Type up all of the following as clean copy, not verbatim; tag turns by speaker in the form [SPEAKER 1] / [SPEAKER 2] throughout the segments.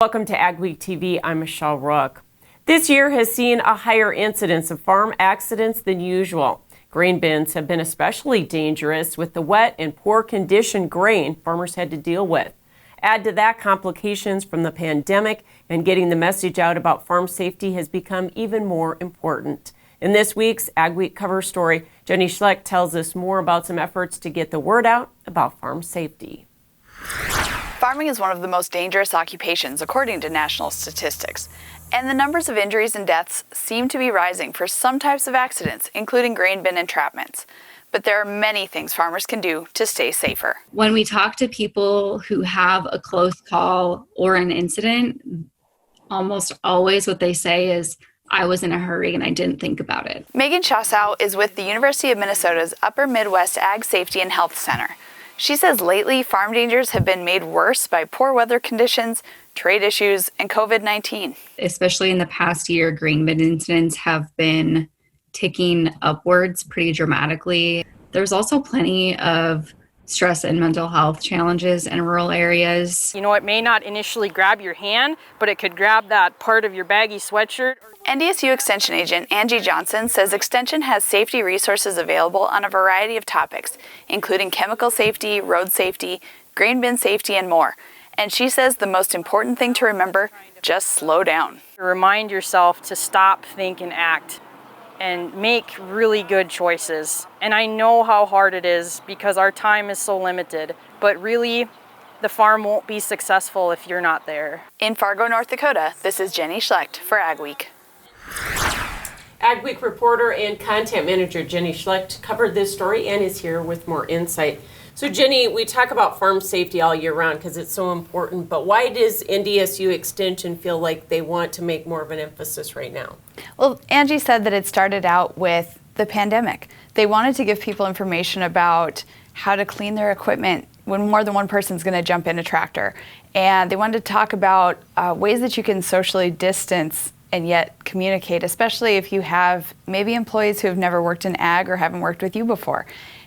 [SPEAKER 1] Welcome to AgweekTV. I'm Michelle Rook. This year has seen a higher incidence of farm accidents than usual. Grain bins have been especially dangerous with the wet and poor condition grain farmers had to deal with. Add to that complications from the pandemic, and getting the message out about farm safety has become even more important. In this week's AgWeek cover story, Jenny Schlecht tells us more about some efforts to get the word out about farm safety.
[SPEAKER 2] Farming is one of the most dangerous occupations according to national statistics, and the numbers of injuries and deaths seem to be rising for some types of accidents, including grain bin entrapments. But there are many things farmers can do to stay safer.
[SPEAKER 3] When we talk to people who have a close call or an incident, almost always what they say is, I was in a hurry and I didn't think about it.
[SPEAKER 2] Megan Schossow is with the University of Minnesota's Upper Midwest Ag Safety and Health Center. She says lately farm dangers have been made worse by poor weather conditions, trade issues, and COVID-19.
[SPEAKER 3] Especially in the past year, grain bin incidents have been ticking upwards pretty dramatically. There's also plenty of stress and mental health challenges in rural areas.
[SPEAKER 4] You know, it may not initially grab your hand, but it could grab that part of your baggy sweatshirt.
[SPEAKER 2] NDSU Extension Agent Angie Johnson says Extension has safety resources available on a variety of topics, including chemical safety, road safety, grain bin safety, and more. And she says the most important thing to remember, just slow down.
[SPEAKER 4] Remind yourself to stop, think, and act, and make really good choices. And I know how hard it is because our time is so limited, but really, the farm won't be successful if you're not there.
[SPEAKER 2] In Fargo, North Dakota, this is Jenny Schlecht for AgWeek.
[SPEAKER 1] AgWeek reporter and content manager Jenny Schlecht covered this story and is here with more insight. So Jenny, we talk about farm safety all year round because it's so important, but why does NDSU Extension feel like they want to make more of an emphasis right now?
[SPEAKER 2] Well, Angie said that it started out with the pandemic. They wanted to give people information about how to clean their equipment when more than one person's going to jump in a tractor. And they wanted to talk about ways that you can socially distance and yet communicate, especially if you have maybe employees who have never worked in ag or haven't worked with you before.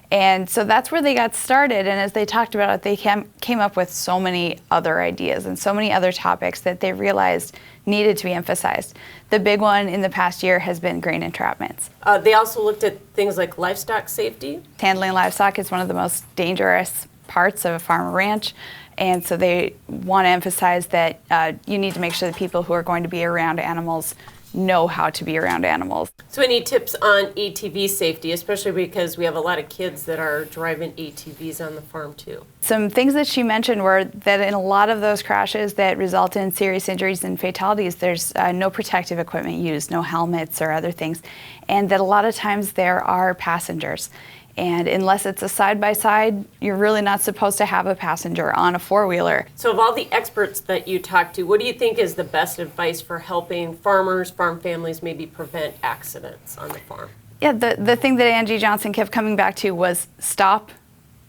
[SPEAKER 2] And so that's where they got started. And as they talked about it, they came up with so many other ideas and so many other topics that they realized needed to be emphasized. The big one in the past year has been grain entrapments.
[SPEAKER 1] They also looked at things like livestock safety.
[SPEAKER 2] Handling livestock is one of the most dangerous parts of a farm or ranch. And so they want to emphasize that you need to make sure that people who are going to be around animals know how to be around animals.
[SPEAKER 1] So any tips on ATV safety, especially because we have a lot of kids that are driving ATVs on the farm too?
[SPEAKER 2] Some things that she mentioned were that in a lot of those crashes that result in serious injuries and fatalities, there's no protective equipment used, no helmets or other things, and that a lot of times there are passengers. And unless it's a side-by-side, you're really not supposed to have a passenger on a four-wheeler.
[SPEAKER 1] So of all the experts that you talk to, what do you think is the best advice for helping farmers, farm families maybe prevent accidents on the farm?
[SPEAKER 2] Yeah, the thing that Angie Johnson kept coming back to was stop,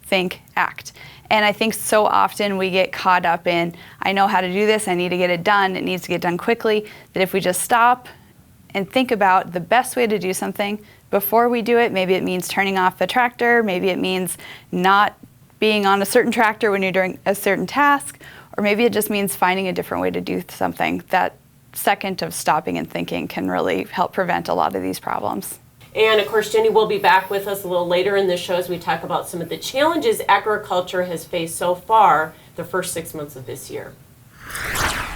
[SPEAKER 2] think, act. And I think so often we get caught up in, I know how to do this, I need to get it done, it needs to get done quickly, that if we just stop and think about the best way to do something before we do it, maybe it means turning off the tractor, maybe it means not being on a certain tractor when you're doing a certain task, or maybe it just means finding a different way to do something. That second of stopping and thinking can really help prevent a lot of these problems.
[SPEAKER 1] And of course, Jenny will be back with us a little later in this show as we talk about some of the challenges agriculture has faced so far the first 6 months of this year.